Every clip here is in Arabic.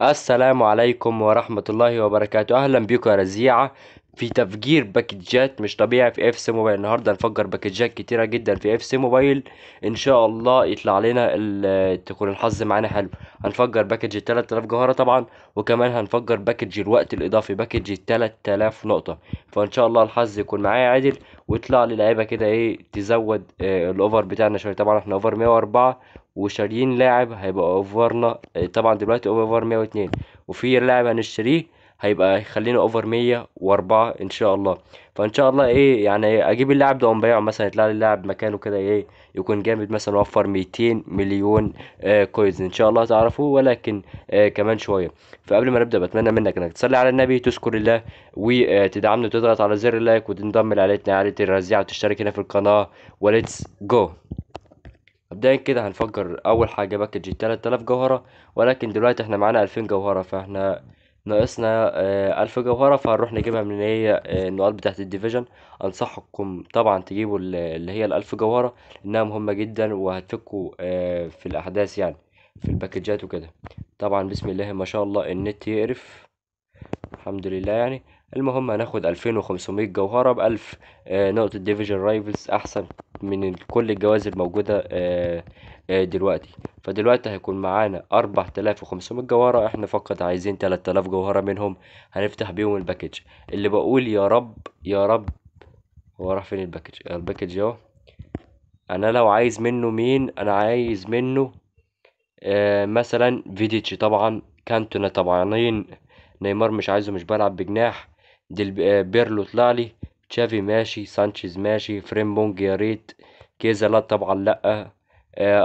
السلام عليكم ورحمة الله وبركاته. أهلا بكم يا رزيعة في تفجير باكجات مش طبيعي في اف سي موبايل. النهاردة هنفجر باكجات كتيرة جدا في اف سي موبايل. إن شاء الله يطلع لنا تكون الحظ معانا حلو. هنفجر باكج 3000 جوهرة طبعا، وكمان هنفجر باكج الوقت الإضافي باكج 3000 نقطة. فإن شاء الله الحظ يكون معايا عادل ويطلع لي لعيبة كده ايه تزود الأوفر بتاعنا شوية. طبعا احنا أوفر 104 وشاريين لاعب هيبقى اوفرنا طبعا دلوقتي اوفر 102، وفي لاعب هنشتريه هيبقى يخلينا اوفر 104 ان شاء الله. فان شاء الله ايه يعني اجيب اللاعب ده ومبيعه مثلا يطلع لي اللاعب مكانه كده ايه يكون جامد، مثلا وفر 200 مليون كويز ان شاء الله تعرفوه، ولكن كمان شويه. فقبل ما نبدا بتمنى منك انك تصلي على النبي، تشكر الله وتدعمنا وتضغط على زر اللايك وتنضم لعائلتنا عائله الرزيعه وتشترك هنا في القناه. وليتس جو. مبدئيا كده هنفجر اول حاجه باكج 3000 جوهره، ولكن دلوقتي احنا معانا 2000 جوهره، فاحنا ناقصنا 1000 جوهره، فهنروح نجيبها من اللي هي النقاط بتاعه الديفيجن. انصحكم طبعا تجيبوا اللي هي ال1000 جوهره، لانها مهمه جدا وهتفكوا في الاحداث يعني، في الباكجات وكده. طبعا بسم الله ما شاء الله النت يقرف، الحمد لله يعني. المهم هناخد 2500 جوهرة بألف نقطة ديفيجن رايفلز، أحسن من كل الجوائز الموجودة دلوقتي. فدلوقتي هيكون معانا 4500 جوهرة، احنا فقط عايزين 3000 جوهرة منهم هنفتح بيهم الباكج. اللي بقول يا رب يا رب. هو راح فين الباكج؟ الباكج اهو. انا لو عايز منه مين؟ انا عايز منه مثلا فيديتش طبعا، كانتونا طبعا، نيمار مش عايزه، مش بلعب بجناح. بيرلو طلع لي، تشافي ماشي، سانشيز ماشي، فريمبونج يا ريت، كيزا لا طبعا لا،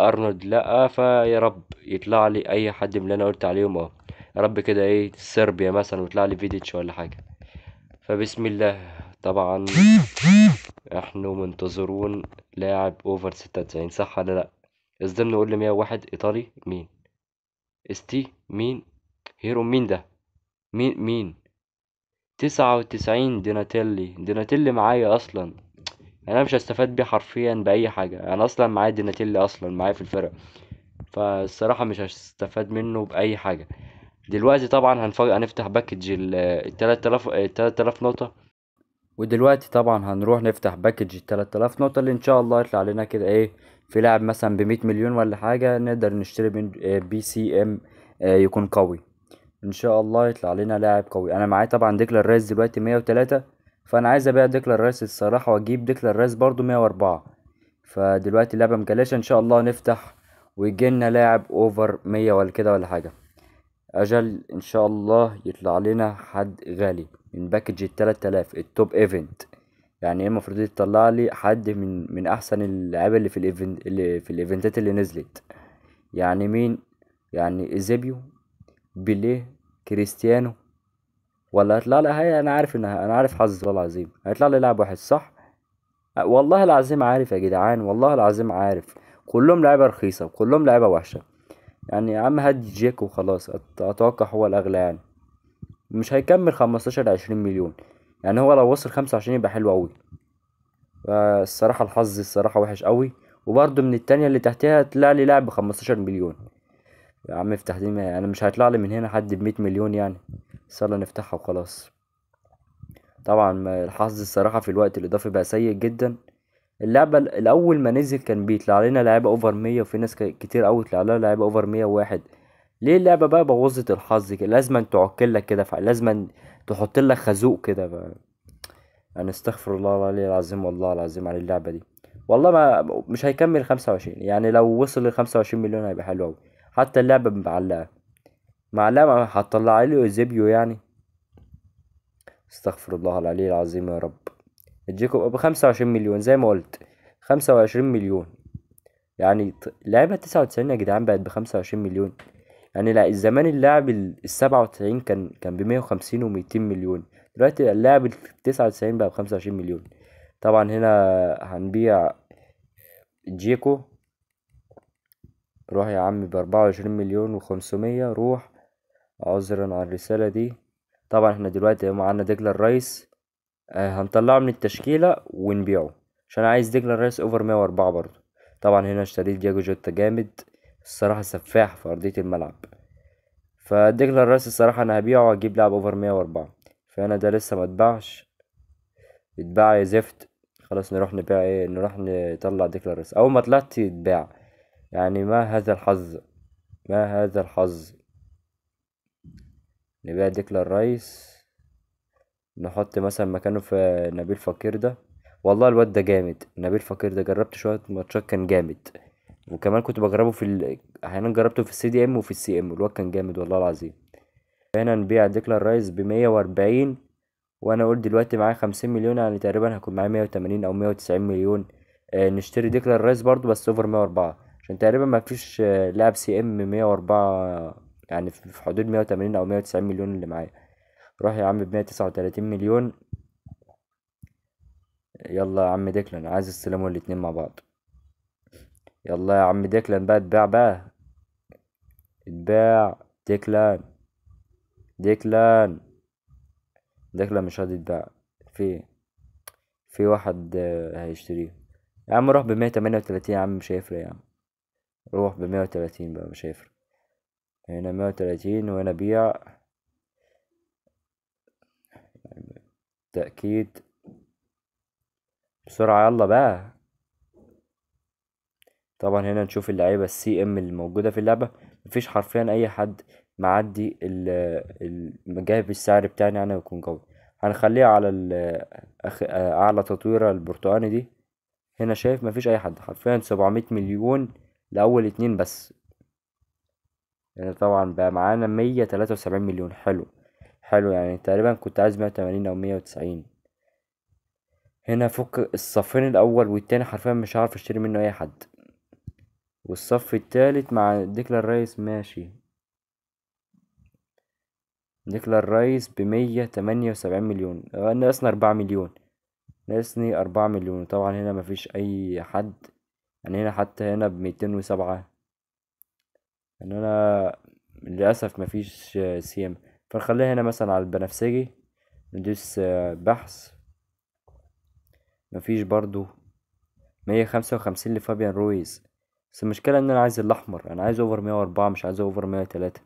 ارنولد لا. فيا رب يطلع لي اي حد من اللي انا قلت عليهم اهو. يا رب كده ايه صربيا مثلا ويطلع لي فيديتش ولا حاجه. فبسم الله. طبعا احنا منتظرون لاعب اوفر 96، صح ولا لا؟ اصدمنا نقول لي 101 ايطالي مين؟ استي مين؟ هيرو مين ده؟ مين 99 ديناتيلي معايا اصلا. يعني انا مش هستفاد بيه حرفيا باي حاجه، انا اصلا معايا ديناتيلي اصلا معايا في الفرق، فالصراحه مش هستفاد منه باي حاجه. دلوقتي طبعا هنفتح باكج ال 3000 نقطه. ودلوقتي طبعا هنروح نفتح باكج ال 3000 نقطه اللي ان شاء الله يطلع لنا كده ايه في لاعب مثلا ب 100 مليون ولا حاجه، نقدر نشتري من بي سي ام يكون قوي. ان شاء الله يطلع لنا لاعب قوي. انا معايا طبعا ديكلان رايس دلوقتي 103، فانا عايز ابيع ديكلان رايس الصراحه واجيب ديكلان رايس برضو 104. فدلوقتي اللعبه مجلاشه، ان شاء الله نفتح ويجي لنا لاعب اوفر 100 ولا كده ولا حاجه. اجل ان شاء الله يطلع لنا حد غالي من باكج ال 3000 التوب ايفنت. يعني ايه المفروض يطلع لي حد من احسن اللعيبه اللي في الايفنت، اللي في الايفنتات اللي نزلت. يعني مين؟ يعني ايزيبيو، بيليه، كريستيانو، ولا هيطلع لي؟ هي انا عارف انا عارف حظي والله العظيم هيطلع لي لاعب واحد صح. والله العظيم عارف يا جدعان، والله العظيم عارف. كلهم لعيبه رخيصه وكلهم لعيبه وحشه. يعني يا عم هدي جيك وخلاص، اتوقع هو الاغلى يعني. مش هيكمل 15 20 مليون. يعني هو لو وصل 25 يبقى حلو قوي. الصراحه الحظ الصراحه وحش قوي. وبرضه من التانية اللي تحتها طلع لي لاعب ب 15 مليون. يا عم افتح دي، انا مش هيطلع لي من هنا حد ب 100 مليون يعني. بس يلا نفتحها وخلاص. طبعا الحظ الصراحة في الوقت الإضافي بقى سيء جدا. اللعبة الأول ما نزل كان بيطلع لنا لعيبة أوفر 100، وفي ناس كتير أوي طلع لها لعيبة أوفر 101. ليه اللعبة بقى بوظت الحظ كده؟ لازما تعكلك كده، لازما تحط لك خازوق كده بقى. يعني استغفر الله العلي العظيم، والله العظيم على اللعبة دي. والله ما مش هيكمل 25. يعني لو وصل ل 25 مليون هيبقى حلو أوي. حتى اللعبة معلقة، معلقة هتطلع لي ايزيبيو يعني. استغفر الله العلي العظيم يا رب. اديكم ب25 مليون زي ما قلت، 25 مليون. يعني لعبة 99 يا جدعان بقت ب25 مليون. يعني لا زمان اللاعب ال97 كان ب150 و200 مليون. دلوقتي اللاعب ال99 بقى ب25 مليون. طبعا هنا هنبيع جيكو. روح يا عم ب24 مليون و500، روح. عذرا على الرسالة دي. طبعا احنا دلوقتي معانا ديكلان رايس، هنطلعه من التشكيلة ونبيعه، عشان عايز ديكلان رايس اوفر 104 برضه. طبعا هنا اشتريت دياجو جوتا جامد، الصراحة سفاح في أرضية الملعب. فديكلان رايس الصراحة انا هبيعه واجيب لاعب اوفر 104. فانا ده لسه ما اتباعش. اتباع يا زفت. خلاص نروح نبيع ايه، نروح نطلع ديكلان رايس اول ما طلعت يتباع. يعني ما هذا الحظ، ما هذا الحظ. نبيع ديكلان رايس، نحط مثلا مكانه في نبيل فقير ده. والله الواد ده جامد، نبيل فقير ده جربت شوية ماتشات كان جامد. وكمان كنت بجربه احيانا جربته في السي دي ام وفي السي ام، الواد كان جامد والله العظيم. هنا نبيع ديكلان رايس ب140. وانا اقول دلوقتي معايا 50 مليون، يعني تقريبا هكون معايا 180 او 190 مليون. نشتري ديكلان رايس برضو بس اوفر 104، عشان تقريبا ما فيش لاعب سي ام 104. يعني في حدود 180 او 190 مليون اللي معايا. روح يا عم ب139 مليون. يلا يا عم ديكلان، عايز استلموا الاتنين مع بعض. يلا يا عم ديكلان بقى، اتباع بقى. اتباع ديكلان. ديكلان. ديكلان مش راضي يتباع. في في واحد هيشتريه. يا عم روح ب138 يا عم، مش هيفرق يا عم. روح ب130 بقى، مش هيفرق. هنا 130 وهنا بيع. تأكيد. بسرعة يلا بقى. طبعا هنا نشوف اللعيبة السي ام اللي موجودة في اللعبة. مفيش حرفيا أي حد معدي جايب السعر بتاعنا أنا ويكون قوي. هنخليها على أعلى تطويرة البرتقاني دي. هنا شايف مفيش أي حد، حرفيا 700 مليون لأول اتنين بس. يعني طبعا بقى معانا 173 مليون. حلو. حلو، يعني تقريبا كنت عايز 180 أو 190. هنا فك الصفين الأول والتاني حرفيا مش هعرف اشتري منه أي حد. والصف التالت مع ديكلان رايس ماشي. ديكلان رايس ب178 مليون، ناقصنا 4 مليون. ناقصني 4 مليون. طبعا هنا مفيش أي حد. يعني هنا حتى هنا ب207. يعني أنا للأسف مفيش سيم. فنخليها هنا مثلا على البنفسجي. ندوس بحث. مفيش برضو. 155 لفابيان رويز. بس المشكلة إن أنا عايز الأحمر، أنا عايز أوفر 104 مش عايز أوفر 103.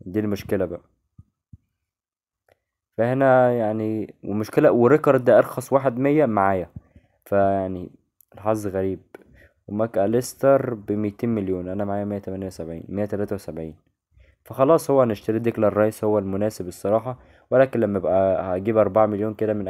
دي المشكلة بقى. فهنا يعني ومشكلة، وريكارد ده أرخص واحد 100 معايا. فيعني الحظ غريب. وماك أليستر ب200 مليون، أنا معايا 178 173. فخلاص هو هنشتري ديكلان رايس، هو المناسب الصراحة. ولكن لما يبقى هجيب 4 مليون كده من